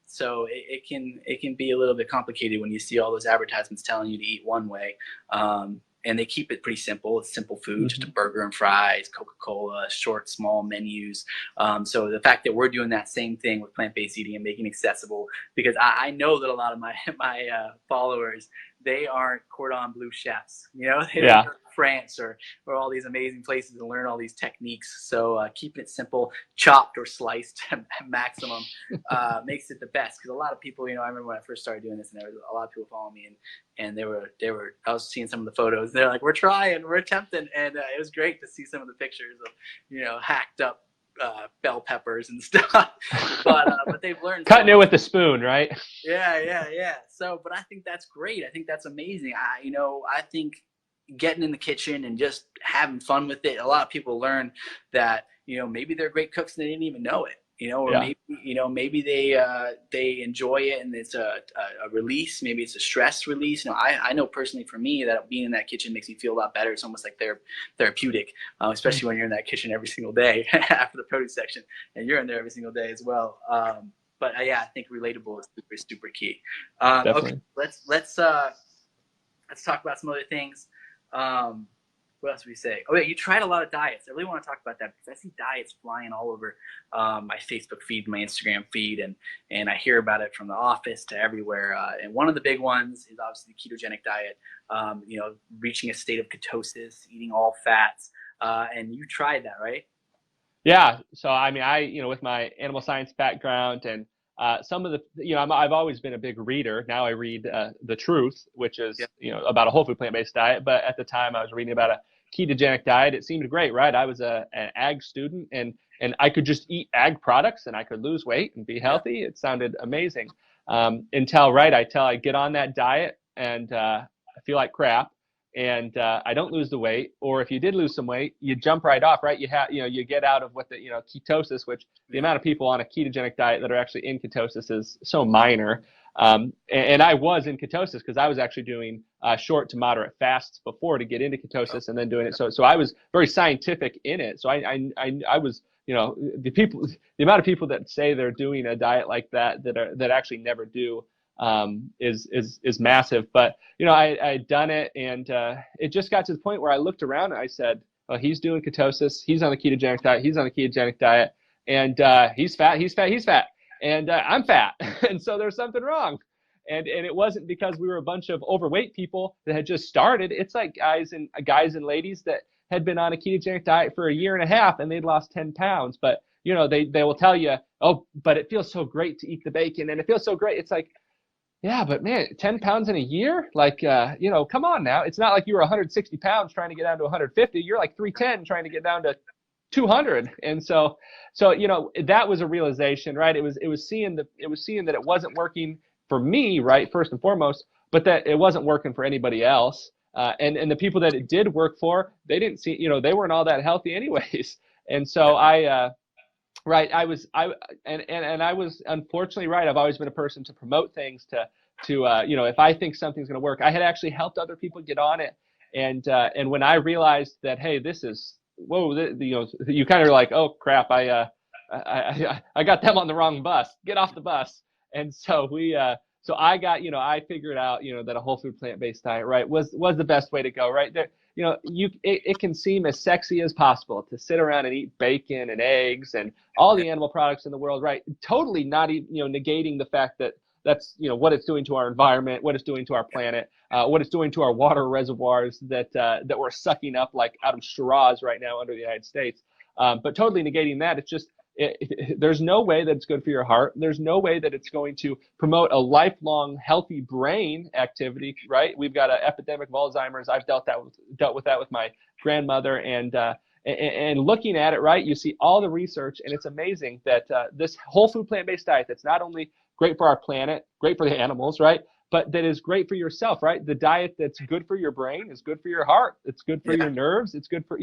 So it can be a little bit complicated when you see all those advertisements telling you to eat one way. And they keep it pretty simple. It's simple food, just a burger and fries, Coca-Cola, short, small menus. So the fact that we're doing that same thing with plant-based eating and making it accessible, because I know that a lot of my followers, they aren't cordon bleu chefs. They don't go to France or all these amazing places and learn all these techniques. So keeping it simple, chopped or sliced maximum, makes it the best. Because a lot of people, I remember when I first started doing this, and there was a lot of people following me, and they were. I was seeing some of the photos. They're like, "We're trying, we're attempting," and it was great to see some of the pictures of hacked up bell peppers and stuff. But they've learned cutting it with a spoon, right? Yeah. So, but I think that's great. I think that's amazing. I think getting in the kitchen and just having fun with it. A lot of people learn that, maybe they're great cooks and they didn't even know it. or maybe they enjoy it and it's a release. Maybe it's a stress release. I know personally for me that being in that kitchen makes me feel a lot better. It's almost like therapeutic, especially when you're in that kitchen every single day after the produce section, and you're in there every single day as well. But I think relatable is super, super key. Okay, let's talk about some other things. What else do we say? Oh yeah, you tried a lot of diets. I really want to talk about that because I see diets flying all over my Facebook feed, my Instagram feed, and I hear about it from the office to everywhere. And one of the big ones is obviously the ketogenic diet. Reaching a state of ketosis, eating all fats. And you tried that, right? Yeah. So I mean, with my animal science background and some of the, I've always been a big reader. Now I read The Truth, which is, about a whole food plant-based diet. But at the time I was reading about a ketogenic diet. It seemed great, right? I was an ag student and I could just eat ag products and I could lose weight and be healthy. Yeah. It sounded amazing until I get on that diet and I feel like crap. And I don't lose the weight, or if you did lose some weight, you jump right off, right? You get out of what the, ketosis, which the amount of people on a ketogenic diet that are actually in ketosis is so minor. And I was in ketosis because I was actually doing short to moderate fasts before to get into ketosis and then doing it. So I was very scientific in it. So I was, the amount of people that say they're doing a diet like that actually never do. Is massive. But I'd done it, and it just got to the point where I looked around and I said, well, he's doing ketosis, he's on the ketogenic diet, and he's fat, and I'm fat, and so there's something wrong. And it wasn't because we were a bunch of overweight people that had just started. It's like guys and ladies that had been on a ketogenic diet for a year and a half and they'd lost 10 pounds, but they will tell you, oh, but it feels so great to eat the bacon and it feels so great. It's like, yeah, but man, 10 pounds in a year? Like, come on now. It's not like you were 160 pounds trying to get down to 150. You're like 310 trying to get down to 200. And so that was a realization, right? It was seeing that it wasn't working for me, right? First and foremost, but that it wasn't working for anybody else. And the people that it did work for, they didn't see, they weren't all that healthy anyways. And so I was unfortunately, right. I've always been a person to promote things to if I think something's going to work. I had actually helped other people get on it. And when I realized that, hey, this is, you kind of are like, oh crap, I got them on the wrong bus, get off the bus. And so so I got, I figured out, that a whole food plant-based diet, right, was the best way to go, right there. It can seem as sexy as possible to sit around and eat bacon and eggs and all the animal products in the world, right? Totally not even, negating the fact that that's, what it's doing to our environment, what it's doing to our planet, what it's doing to our water reservoirs that we're sucking up like out of straws right now under the United States. But totally negating that, it's just, there's no way that it's good for your heart. There's no way that it's going to promote a lifelong healthy brain activity, right? We've got an epidemic of Alzheimer's. I've dealt with that with my grandmother, and looking at it, right, you see all the research, and it's amazing that this whole food plant-based diet that's not only great for our planet, great for the animals, right, but that is great for yourself, right? The diet that's good for your brain is good for your heart. It's good for your nerves. It's good for,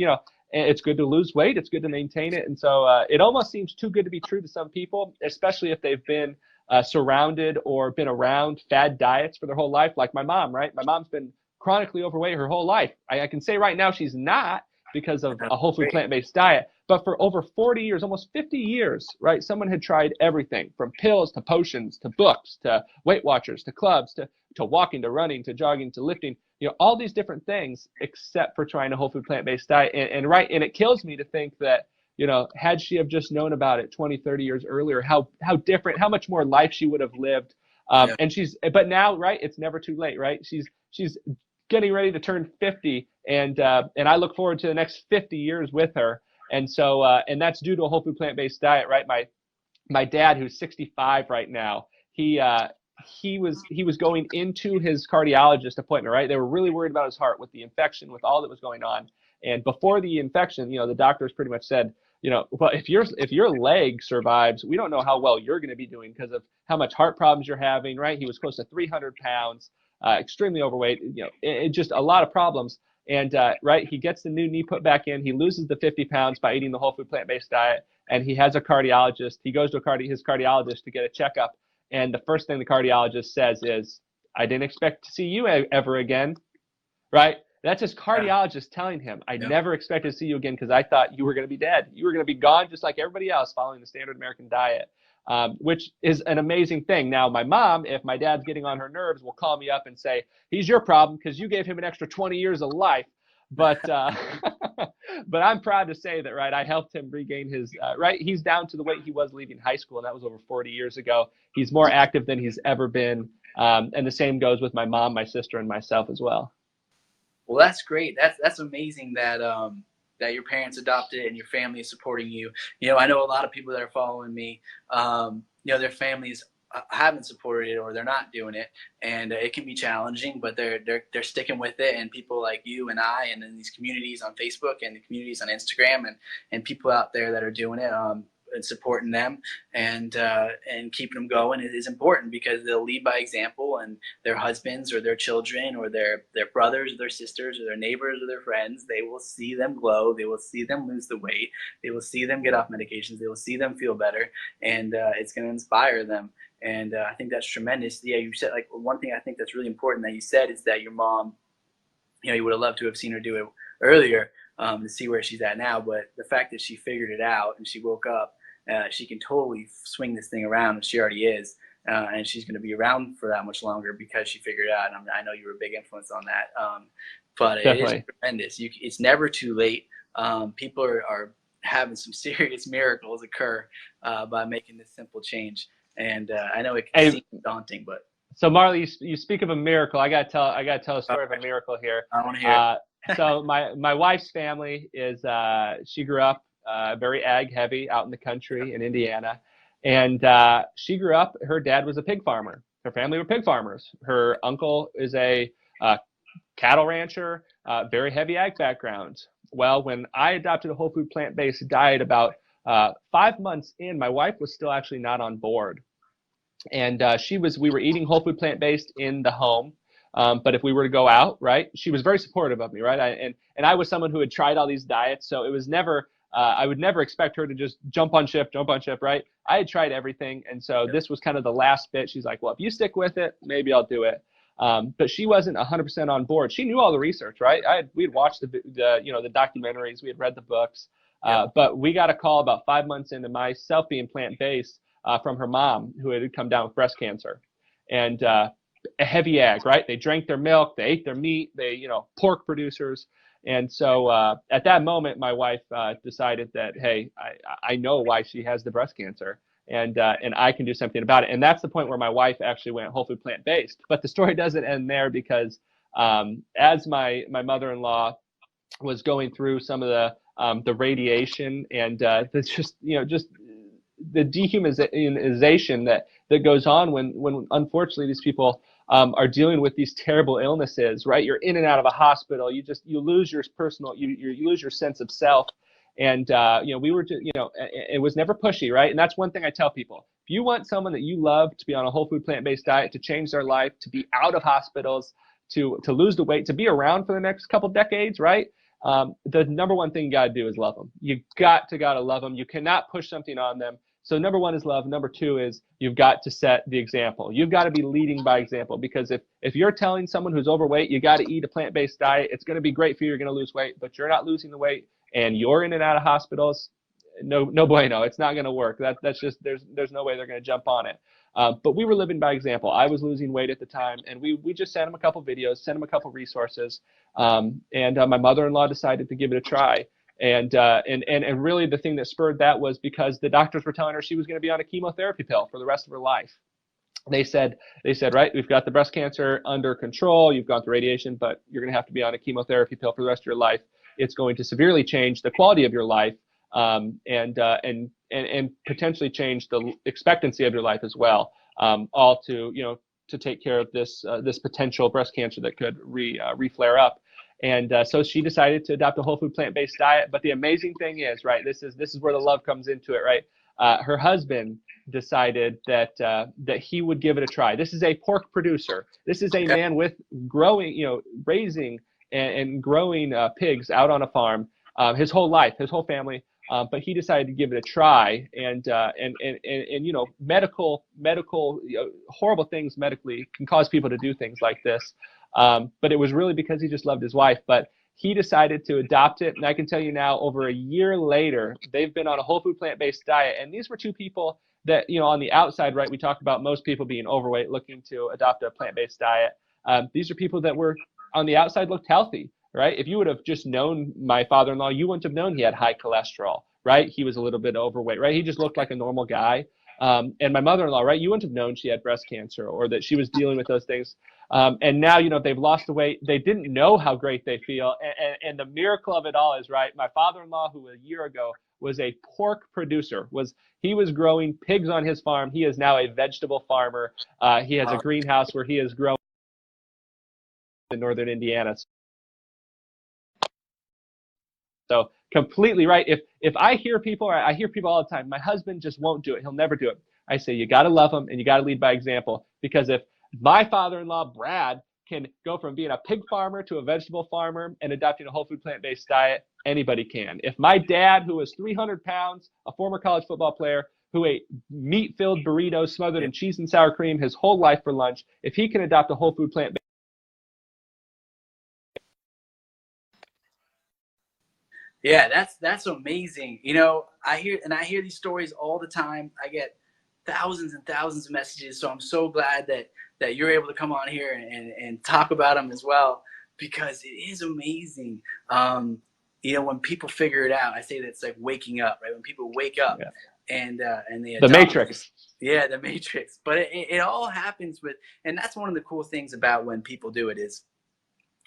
it's good to lose weight. It's good to maintain it. And so it almost seems too good to be true to some people, especially if they've been surrounded or been around fad diets for their whole life, like my mom, right? My mom's been chronically overweight her whole life. I can say right now she's not because of a whole food plant-based diet. But for over 40 years, almost 50 years, right, someone had tried everything from pills to potions to books to Weight Watchers to clubs to walking to running to jogging to lifting, all these different things except for trying a whole food plant-based diet. And it kills me to think that, had she have just known about it 20, 30 years earlier, how different, how much more life she would have lived. But now, right, it's never too late, right? She's getting ready to turn 50 and I look forward to the next 50 years with her. And so, and that's due to a whole food plant-based diet, right? My dad, who's 65 right now, he was going into his cardiologist appointment, right? They were really worried about his heart with the infection, with all that was going on. And before the infection, the doctors pretty much said, well, if your leg survives, we don't know how well you're going to be doing because of how much heart problems you're having, right? He was close to 300 pounds, extremely overweight, it just a lot of problems. And right, he gets the new knee put back in. He loses the 50 pounds by eating the whole food plant-based diet. and he has a cardiologist. He goes to his cardiologist to get a checkup, and the first thing the cardiologist says is, "I didn't expect to see you ever again," right? That's his cardiologist telling him, "I never expected to see you again because I thought you were going to be dead. You were going to be gone just like everybody else following the standard American diet," which is an amazing thing. Now, my mom, if my dad's getting on her nerves, will call me up and say, "He's your problem because you gave him an extra 20 years of life." But but I'm proud to say that, right, I helped him regain his, right, he's down to the weight he was leaving high school, and that was over 40 years ago. He's more active than he's ever been. And the same goes with my mom, my sister, and myself as well. Well, that's great. That's amazing that that your parents adopted and your family is supporting you. You know, I know a lot of people that are following me, you know, their families haven't supported it or they're not doing it, and it can be challenging, but they're sticking with it. And people like you and I, and in these communities on Facebook and the communities on Instagram, and people out there that are doing it, and supporting them and keeping them going is important, because they'll lead by example, and their husbands or their children or their brothers or their sisters or their neighbors or their friends, they will see them glow, they will see them lose the weight, they will see them get off medications, they will see them feel better, and it's going to inspire them. And I think that's tremendous. Yeah, you said, like, one thing I think that's really important that you said is that your mom, you know, you would have loved to have seen her do it earlier, to see where she's at now, but the fact that she figured it out and she woke up, she can totally swing this thing around, and she already is, and she's going to be around for that much longer because she figured it out. And I know you were a big influence on that, but Definitely. It is tremendous. It's never too late. People are having some serious miracles occur by making this simple change, and I know it can seem daunting, but. So Marley, you speak of a miracle. I gotta tell a story of a miracle here. I want to hear it. So my wife's family is she grew up very ag heavy out in the country in Indiana, and she grew up. Her dad was a pig farmer. Her family were pig farmers. Her uncle is a cattle rancher, very heavy ag background. Well, when I adopted a whole food plant-based diet about 5 months in, my wife was still actually not on board. And we were eating whole food plant-based in the home. But if we were to go out, right, she was very supportive of me, right? And I was someone who had tried all these diets. So it was never, I would never expect her to just jump on ship, right? I had tried everything. And so this was kind of the last bit. She's like, well, if you stick with it, maybe I'll do it. But she wasn't 100% on board. She knew all the research, right? We had watched the documentaries, we had read the books, but we got a call about 5 months into myself being plant-based, from her mom, who had come down with breast cancer, and a heavy ag, right? They drank their milk, they ate their meat, pork producers. And so at that moment, my wife decided that, hey, I know why she has the breast cancer, and I can do something about it. And that's the point where my wife actually went whole food plant-based. But the story doesn't end there, because as my mother-in-law was going through some of the radiation and the dehumanization that goes on when unfortunately these people are dealing with these terrible illnesses, right? You're in and out of a hospital. You lose your you lose your sense of self. And it was never pushy, right? And that's one thing I tell people: if you want someone that you love to be on a whole food plant-based diet, to change their life, to be out of hospitals, to lose the weight, to be around for the next couple decades, right? The number one thing you got to do is love them. You gotta love them. You cannot push something on them. So number one is love. Number two is you've got to set the example. You've got to be leading by example, because if you're telling someone who's overweight, you got to eat a plant-based diet, it's going to be great for you, you're going to lose weight, but you're not losing the weight and you're in and out of hospitals, no bueno. It's not going to work. That's just, there's no way they're going to jump on it. But we were living by example. I was losing weight at the time, and we just sent him a couple videos, sent him a couple resources, and my mother-in-law decided to give it a try. And really the thing that spurred that was because the doctors were telling her she was going to be on a chemotherapy pill for the rest of her life. They said, right, we've got the breast cancer under control, you've gone through radiation, but you're going to have to be on a chemotherapy pill for the rest of your life. It's going to severely change the quality of your life, and potentially change the expectancy of your life as well, all to take care of this potential breast cancer that could re-flare up. And so she decided to adopt a whole food plant-based diet. But the amazing thing is, right, this is where the love comes into it, right? Her husband decided that he would give it a try. This is a pork producer. This is a man with raising and growing pigs out on a farm his whole life, his whole family. but he decided to give it a try, and you know, medical horrible things medically can cause people to do things like this. But it was really because he just loved his wife. But he decided to adopt it, and I can tell you now, over a year later, they've been on a whole food plant-based diet. And these were two people that, you know, on the outside, right, we talk about most people being overweight looking to adopt a plant-based diet. These are people that were on the outside looked healthy, right? If you would have just known my father-in-law, you wouldn't have known he had high cholesterol, right? He was a little bit overweight, right? He just looked like a normal guy. And my mother-in-law, right? You wouldn't have known she had breast cancer or that she was dealing with those things. And now, you know, they've lost the weight. They didn't know how great they feel. And the miracle of it all is, right, my father-in-law, who a year ago was a pork producer, he was growing pigs on his farm. He is now a vegetable farmer. He has a greenhouse where he is growing in northern Indiana. So completely right. If I hear people all the time, my husband just won't do it. He'll never do it. I say, you got to love him and you got to lead by example, because if my father-in-law, Brad, can go from being a pig farmer to a vegetable farmer and adopting a whole food plant-based diet, anybody can. If my dad, who was 300 pounds, a former college football player, who ate meat-filled burritos smothered in cheese and sour cream his whole life for lunch, if he can adopt a whole food plant-based. Yeah, that's amazing. You know, I hear these stories all the time. I get thousands and thousands of messages. So I'm so glad that you're able to come on here and talk about them as well, because it is amazing. You know, when people figure it out, I say that it's like waking up, right? When people wake up and they adopt, the Matrix. Yeah, the Matrix. But it all happens with, and that's one of the cool things about when people do it is,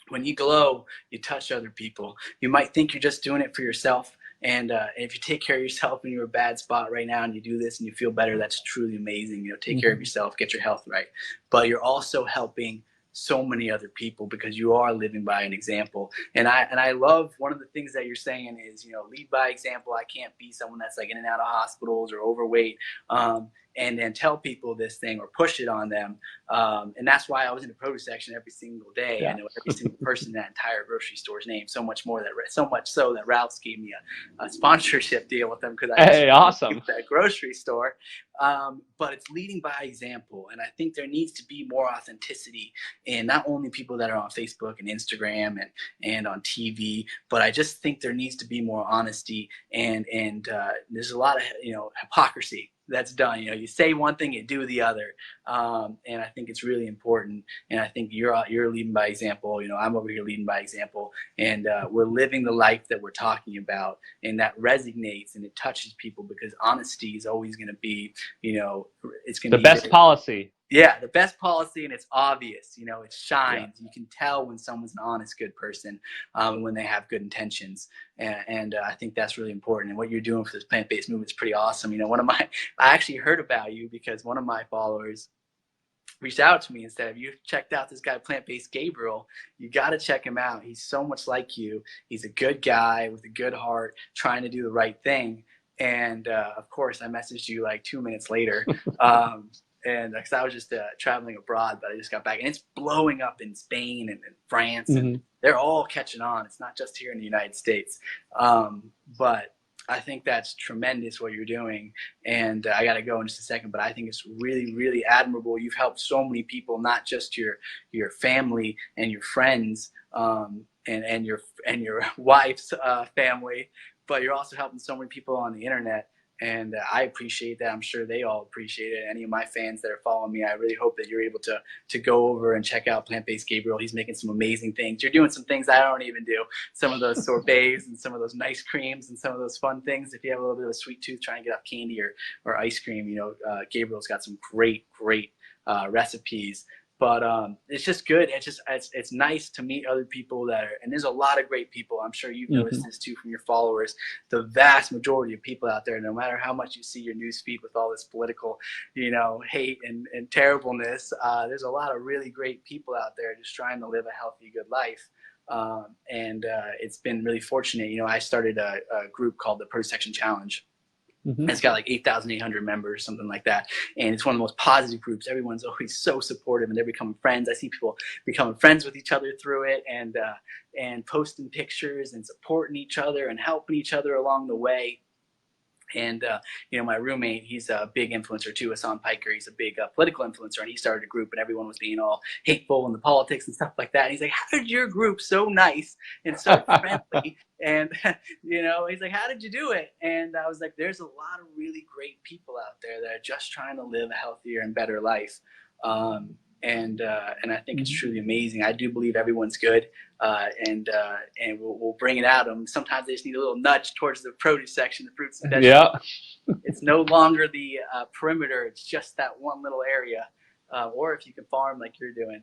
when you glow, you touch other people. You might think you're just doing it for yourself. And if you take care of yourself and you're in a bad spot right now and you do this and you feel better, that's truly amazing. You know, take care of yourself, get your health right. But you're also helping so many other people because you are living by an example. And I love one of the things that you're saying is, you know, lead by example. I can't be someone that's like in and out of hospitals or overweight. And then tell people this thing or push it on them. And that's why I was in the produce section every single day. Yeah. I know every single person in that entire grocery store's name, so much so that Ralph's gave me a sponsorship deal with them because I awesome that grocery store. But it's leading by example. And I think there needs to be more authenticity in not only people that are on Facebook and Instagram and on TV, but I just think there needs to be more honesty and there's a lot of, you know, hypocrisy that's done. You know, you say one thing, you do the other. And I think it's really important. And I think you're leading by example. You know, I'm over here leading by example. And we're living the life that we're talking about. And that resonates and it touches people because honesty is always going to be, you know, it's going to be the best policy. Yeah, the best policy, and it's obvious. You know, it shines. Yeah. You can tell when someone's an honest, good person, when they have good intentions, and I think that's really important. And what you're doing for this plant-based movement is pretty awesome. You know, I actually heard about you because one of my followers reached out to me and said, "Have you checked out this guy, Plant-Based Gabriel? You got to check him out. He's so much like you. He's a good guy with a good heart, trying to do the right thing." And of course, I messaged you like 2 minutes later. And because I was just traveling abroad, but I just got back, and it's blowing up in Spain and in France, and they're all catching on. It's not just here in the United States, but I think that's tremendous what you're doing. And I got to go in just a second, but I think it's really, really admirable. You've helped so many people, not just your family and your friends, and your wife's family, but you're also helping so many people on the internet. And I appreciate that. I'm sure they all appreciate it. Any of my fans that are following me, I really hope that you're able to go over and check out Plant-Based Gabriel. He's making some amazing things. You're doing some things I don't even do. Some of those sorbets and some of those nice creams and some of those fun things. If you have a little bit of a sweet tooth trying to get off candy or ice cream, you know, Gabriel's got some great recipes. But it's just good. It's nice to meet other people and there's a lot of great people. I'm sure you've noticed this too from your followers. The vast majority of people out there, no matter how much you see your news feed with all this political, you know, hate and terribleness, there's a lot of really great people out there just trying to live a healthy, good life. And it's been really fortunate. You know, I started a group called the Produce Section Challenge. It's got like 8,800 members, something like that. And it's one of the most positive groups. Everyone's always so supportive and they're becoming friends. I see people becoming friends with each other through it and posting pictures and supporting each other and helping each other along the way. And, my roommate, he's a big influencer too, Hassan Piker. He's a big political influencer, and he started a group, and everyone was being all hateful in the politics and stuff like that. And he's like, how did your group so nice and so friendly? And, he's like, how did you do it? And I was like, there's a lot of really great people out there that are just trying to live a healthier and better life. And I think it's truly amazing. I do believe everyone's good, and we'll bring it at them. Sometimes they just need a little nudge towards the produce section, the fruits and vegetables. Yeah. It's no longer the perimeter. It's just that one little area. Or if you can farm like you're doing,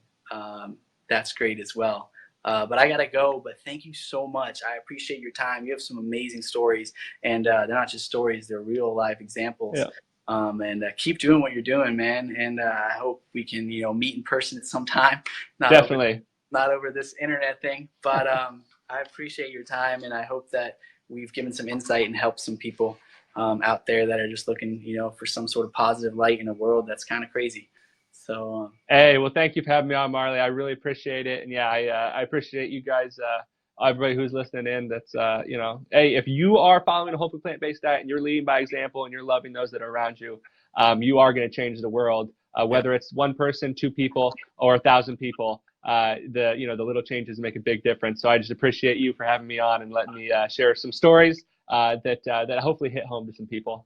that's great as well. But I got to go. But thank you so much. I appreciate your time. You have some amazing stories, and they're not just stories. They're real life examples. Yeah. And keep doing what you're doing, man. And I hope we can, meet in person at some time. Definitely. Not over this internet thing, but I appreciate your time, and I hope that we've given some insight and helped some people out there that are just looking, for some sort of positive light in a world that's kind of crazy. So. Hey, well, thank you for having me on, Marley. I really appreciate it, and yeah, I appreciate you guys. Everybody who's listening in, that's, hey, if you are following a whole food plant-based diet and you're leading by example and you're loving those that are around you, you are going to change the world, whether it's one person, 2 people, or 1,000 people. The little changes make a big difference. So I just appreciate you for having me on and letting me share some stories that hopefully hit home to some people.